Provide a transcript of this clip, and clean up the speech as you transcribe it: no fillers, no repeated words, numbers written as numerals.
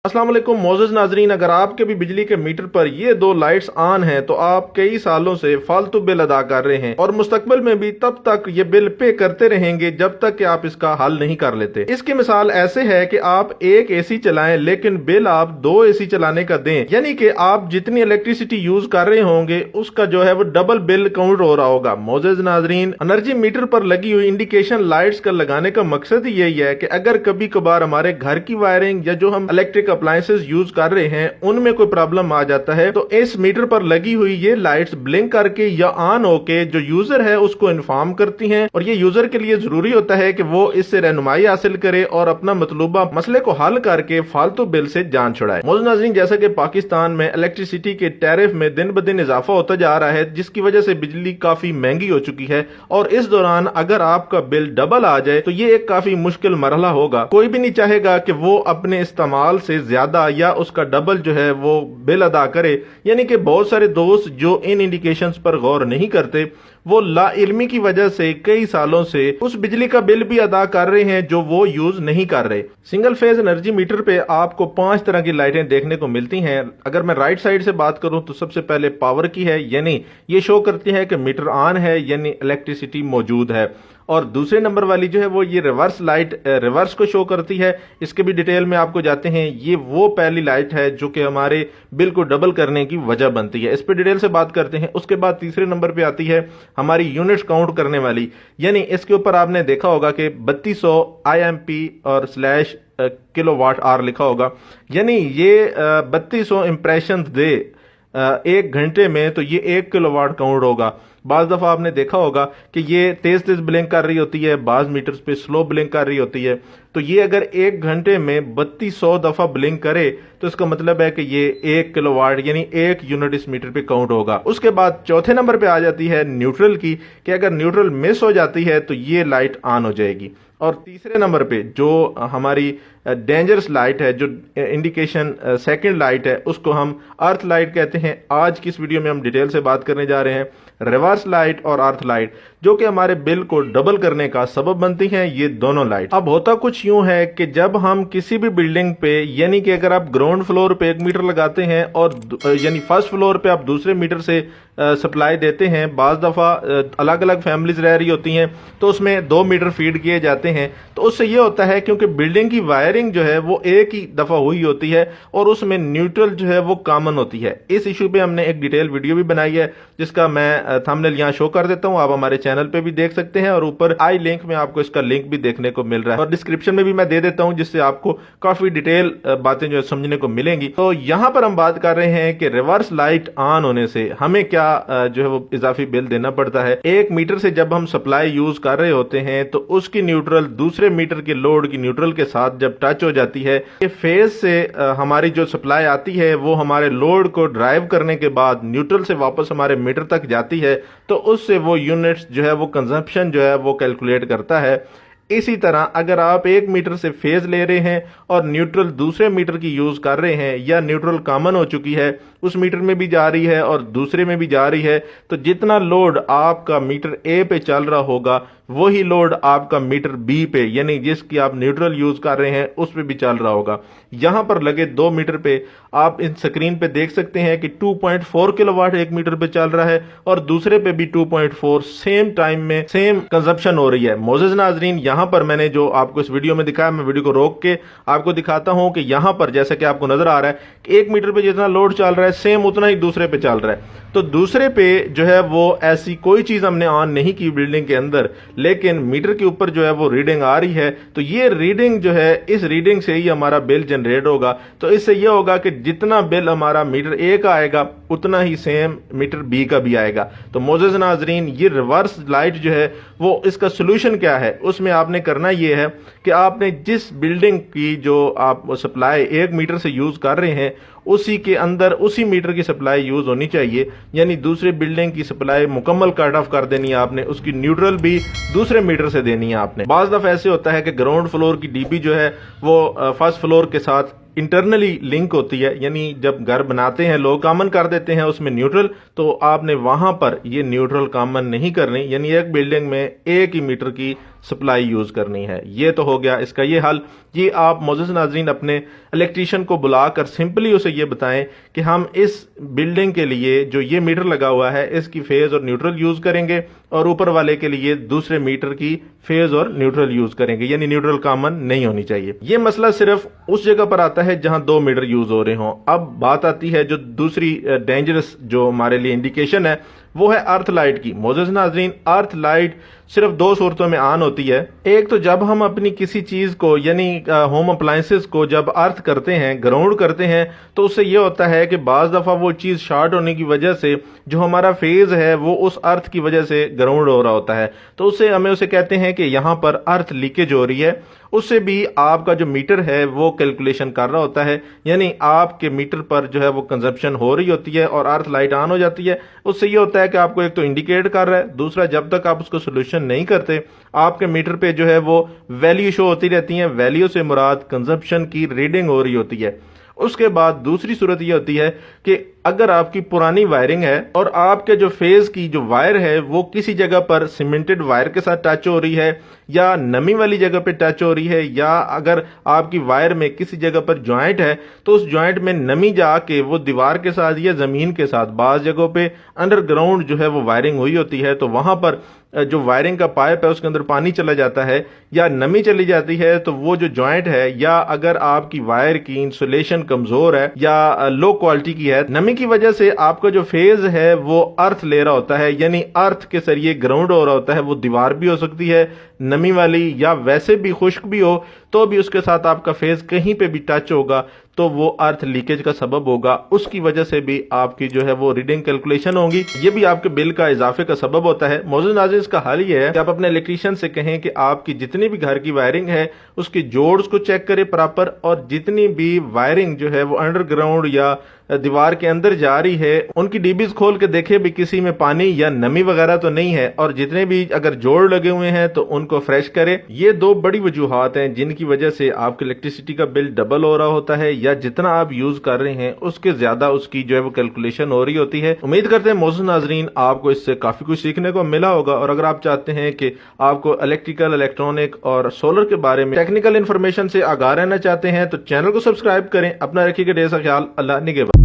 अस्सलाम वालेकुम मोअज़्ज़ज़ नाज़रीन, अगर आपके भी बिजली के मीटर पर ये दो लाइट्स ऑन हैं तो आप कई सालों से फालतू बिल अदा कर रहे हैं और मुस्तकबिल में भी तब तक ये बिल पे करते रहेंगे जब तक कि आप इसका हल नहीं कर लेते। इसकी मिसाल ऐसे है कि आप एक एसी चलाएं लेकिन बिल आप 2 एसी चलाने का दें, यानी कि आप जितनी इलेक्ट्रिसिटी यूज कर रहे होंगे उसका जो है वो डबल बिल काउंट हो रहा होगा। मोअज़्ज़ज़ नाज़रीन, एनर्जी मीटर पर लगी हुई इंडिकेशन लाइट्स का लगाने का मकसद ही यही है कि अगर कभी कभार हमारे घर की वायरिंग या जो हम इलेक्ट्रिक अप्लायंसेस यूज कर रहे हैं उनमें कोई प्रॉब्लम आ जाता है तो इस मीटर पर लगी हुई ये लाइट्स ब्लिंक करके या ऑन होके जो यूजर है उसको इन्फॉर्म करती हैं और ये यूजर के लिए जरूरी होता है कि वो इससे रहनुमाई हासिल करे और अपना मतलूबा मसले को हल करके फालतू बिल से जान छुड़ाए। मोअज़्ज़ज़ नाज़रीन, जैसा कि पाकिस्तान में इलेक्ट्रिसिटी के टैरिफ में दिन ब दिन इजाफा होता जा रहा है जिसकी वजह से बिजली काफी महंगी हो चुकी है और इस दौरान अगर आपका बिल डबल आ जाए तो ये एक काफी मुश्किल मरहला होगा। कोई भी नहीं चाहेगा कि वो अपने इस्तेमाल से ज्यादा या उसका डबल जो है वो बिल अदा करे, यानी कि बहुत सारे दोस्त जो इन इंडिकेशंस पर गौर नहीं करते वो लाइल्मी की वजह से कई सालों से उस बिजली का बिल भी अदा कर रहे हैं जो वो यूज नहीं कर रहे। सिंगल फेज एनर्जी मीटर पे आपको 5 तरह की लाइटें देखने को मिलती हैं। अगर मैं राइट साइड से बात करूं तो सबसे पहले पावर की है, यानी ये शो करती है कि मीटर ऑन है यानी इलेक्ट्रिसिटी मौजूद है। और दूसरे नंबर वाली जो है वो ये रिवर्स लाइट रिवर्स को शो करती है। इसके भी डिटेल में आपको जाते हैं। ये वो पहली लाइट है जो कि हमारे बिल को डबल करने की वजह बनती है। इस पे डिटेल से बात करते हैं। उसके बाद तीसरे नंबर पे आती है हमारी यूनिट्स काउंट करने वाली, यानी इसके ऊपर आपने देखा होगा कि 3200 IMP और स्लैश किलोवाट आवर लिखा होगा, यानी ये 3200 इंप्रेशन दे 1 घंटे में तो ये 1 किलोवाट काउंट होगा। बाज दफा आपने देखा होगा कि ये तेज तेज ब्लिंक कर रही होती है, बाज मीटर्स पे स्लो ब्लिंक कर रही होती है। तो ये अगर 1 घंटे में 3200 दफा ब्लिंक करे तो इसका मतलब है कि ये 1 किलोवाट यानी 1 यूनिट इस मीटर पे काउंट होगा। उसके बाद चौथे नंबर पे आ जाती है न्यूट्रल की, कि अगर न्यूट्रल मिस हो जाती है तो ये लाइट ऑन हो जाएगी। और तीसरे नंबर पे जो हमारी डेंजरस लाइट है, जो इंडिकेशन सेकंड लाइट है, उसको हम अर्थ लाइट कहते हैं। आज की इस वीडियो में हम डिटेल से बात करने जा रहे हैं रिवर्स लाइट और अर्थ लाइट, जो कि हमारे बिल को डबल करने का सबब बनती हैं ये दोनों लाइट। अब होता कुछ यूं है कि जब हम किसी भी बिल्डिंग पे, यानी कि अगर आप ग्राउंड फ्लोर पे 1 मीटर लगाते हैं और यानी फर्स्ट फ्लोर पे आप दूसरे मीटर से सप्लाई देते हैं, बाज दफा अलग अलग फैमिलीज रह रही होती हैं तो उसमें 2 मीटर फीड किए जाते हैं। तो उससे ये होता है क्योंकि बिल्डिंग की वायरिंग जो है वो एक ही दफा हुई होती है और उसमें न्यूट्रल जो है वो कॉमन होती है। इस इशू पे हमने एक डिटेल वीडियो भी बनाई है जिसका मैं थंबनेल यहाँ शो कर देता हूँ, आप हमारे चैनल पे भी देख सकते हैं और ऊपर आई लिंक में आपको इसका लिंक भी देखने को मिल रहा है और डिस्क्रिप्शन में भी मैं दे देता हूँ जिससे आपको काफी डिटेल बातें जो है समझने को मिलेंगी। तो यहाँ पर हम बात कर रहे हैं कि रिवर्स लाइट ऑन होने से हमें क्या जो है वो इजाफी बिल देना पड़ता है। 1 मीटर से जब हम सप्लाई यूज कर रहे होते हैं तो उसकी न्यूट्रल दूसरे मीटर के लोड की न्यूट्रल के साथ जब टच हो जाती है, ये फेज से हमारी जो सप्लाई आती है वो हमारे लोड को ड्राइव करने के बाद न्यूट्रल से वापस हमारे मीटर तक जाती है, तो उससे वो यूनिट्स जो है वो कंजम्पशन जो है वो कैलकुलेट करता है। इसी तरह अगर आप 1 मीटर से फेज ले रहे हैं और न्यूट्रल दूसरे मीटर की यूज कर रहे हैं या न्यूट्रल कॉमन हो चुकी है, उस मीटर में भी जा रही है और दूसरे में भी जा रही है, तो जितना लोड आपका मीटर ए पे चल रहा होगा वही लोड आपका मीटर बी पे, यानी जिसकी आप न्यूट्रल यूज कर रहे हैं उस पे भी चल रहा होगा। यहां पर लगे 2 मीटर पे आप इन स्क्रीन पे देख सकते हैं कि 2.4 किलोवाट 1 मीटर पे चल रहा है और दूसरे पे भी 2.4 सेम टाइम में सेम कंजप्शन हो रही है। मोअज़्ज़ज़ नाज़रीन, यहां पर मैंने जो आपको इस वीडियो में दिखाया, मैं वीडियो को रोक के आपको दिखाता हूं कि यहां पर जैसे कि आपको नजर आ रहा है कि 1 मीटर पे जितना लोड चल रहा है सेम उतना ही दूसरे पे चल रहा है। तो दूसरे पे जो है वो ऐसी कोई चीज हमने ऑन नहीं की बिल्डिंग के अंदर, लेकिन मीटर के ऊपर जो है वो रीडिंग आ रही है, तो ये रीडिंग जो है इस रीडिंग से ही हमारा बिल जनरेट होगा। तो इससे ये होगा कि जितना बिल हमारा मीटर ए का आएगा उतना ही सेम मीटर बी का भी आएगा। तो मोअज़्ज़ज़ नाज़रीन, ये रिवर्स लाइट जो है वो इसका सोल्यूशन क्या है, उसमें आपने करना ये है कि आपने जिस बिल्डिंग की जो आप सप्लाई 1 मीटर से यूज कर रहे हैं उसी के अंदर उसी मीटर की सप्लाई यूज होनी चाहिए, यानी दूसरे बिल्डिंग की सप्लाई मुकम्मल कट ऑफ कर देनी है आपने, उसकी न्यूट्रल भी दूसरे मीटर से देनी है आपने। बाज़ दफा ऐसे होता है कि ग्राउंड फ्लोर की डीबी जो है वो फर्स्ट फ्लोर के साथ इंटरनली लिंक होती है, यानी जब घर बनाते हैं लोग कॉमन कर देते हैं उसमें न्यूट्रल, तो आपने वहां पर ये न्यूट्रल कॉमन नहीं करनी, यानी एक बिल्डिंग में एक ही मीटर की सप्लाई यूज करनी है। ये तो हो गया इसका ये हल। ये आप मोअज़्ज़ज़ नाज़रीन अपने इलेक्ट्रीशियन को बुलाकर सिंपली उसे ये बताएं कि हम इस बिल्डिंग के लिए जो ये मीटर लगा हुआ है इसकी फेज और न्यूट्रल यूज करेंगे और ऊपर वाले के लिए दूसरे मीटर की फेज और न्यूट्रल यूज करेंगे, यानी न्यूट्रल कॉमन नहीं होनी चाहिए। ये मसला सिर्फ उस जगह पर आता है जहां 2 मीटर यूज हो रहे हों। अब बात आती है जो दूसरी डेंजरस जो हमारे लिए इंडिकेशन है वो है अर्थ लाइट की। मोअज़्ज़ज़ नाज़रीन, अर्थ लाइट सिर्फ 2 सूरतों में ऑन होती है। एक तो जब हम अपनी किसी चीज को यानी होम अप्लायंसेस को जब अर्थ करते हैं, ग्राउंड करते हैं, तो उससे यह होता है कि बाज दफा वो चीज शॉर्ट होने की वजह से जो हमारा फेज है वो उस अर्थ की वजह से ग्राउंड हो रहा होता है, तो उससे हमें उसे कहते हैं कि यहां पर अर्थ लीकेज हो रही है। उससे भी आपका जो मीटर है वो कैलकुलेशन कर रहा होता है, यानी आपके मीटर पर जो है वो कंजप्शन हो रही होती है और अर्थ लाइट ऑन हो जाती है। उससे ये होता है कि आपको एक तो इंडिकेट कर रहा है, दूसरा जब तक आप उसको सोल्यूशन नहीं करते आपके मीटर पे जो है वो वैल्यू शो होती रहती है। वैल्यू से मुराद कंजप्शन की रीडिंग हो रही होती है। उसके बाद दूसरी सूरत यह होती है कि अगर आपकी पुरानी वायरिंग है और आपके जो फेज की जो वायर है वो किसी जगह पर सीमेंटेड वायर के साथ टच हो रही है या नमी वाली जगह पे टच हो रही है, या अगर आपकी वायर में किसी जगह पर जॉइंट है तो उस जॉइंट में नमी जाके वो दीवार के साथ या जमीन के साथ बाज जगहों पे अंडरग्राउंड जो है वो वायरिंग हुई होती है, तो वहां पर जो वायरिंग का पाइप है उसके अंदर पानी चला जाता है या नमी चली जाती है, तो वो जो जॉइंट है या अगर आपकी वायर की इंसुलेशन कमजोर है या लो क्वालिटी की है, नमी की वजह से आपका जो फेज है वो अर्थ ले रहा होता है, यानी अर्थ के जरिए ग्राउंड हो रहा होता है। वो दीवार भी हो सकती है नमी वाली या वैसे भी खुश्क भी हो, तो भी उसके साथ आपका फेज कहीं पे भी टच होगा तो वो अर्थ लीकेज का सबब होगा। उसकी वजह से भी आपकी जो है वो रीडिंग कैलकुलेशन होगी, ये भी आपके बिल का इजाफे का सबब होता है। मोअज़्ज़ज़ नाज़रीन, इसका हल ये है कि आप अपने इलेक्ट्रीशियन से कहें कि आपकी जितनी भी घर की वायरिंग है उसकी जोड्स को चेक करें प्रॉपर, और जितनी भी वायरिंग जो है वो अंडरग्राउंड या दीवार के अंदर जा रही है उनकी डीबीज खोल के देखे भी किसी में पानी या नमी वगैरह तो नहीं है, और जितने भी अगर जोड़ लगे हुए हैं तो उनको फ्रेश करें। ये 2 बड़ी वजूहात हैं जिनकी वजह से आपके इलेक्ट्रिसिटी का बिल डबल हो रहा होता है, या जितना आप यूज कर रहे हैं उसके ज्यादा उसकी जो है वो कैलकुलेशन हो रही होती है। उम्मीद करते हैं मोअज़्ज़ज़ नाज़रीन आपको इससे काफी कुछ सीखने को मिला होगा, और अगर आप चाहते हैं कि आपको इलेक्ट्रिकल, इलेक्ट्रॉनिक और सोलर के बारे में टेक्निकल इन्फॉर्मेशन से आगाह रहना चाहते हैं तो चैनल को सब्सक्राइब करें। अपना रखिएगा ढेर सारा ख्याल। अल्लाह निगहबान।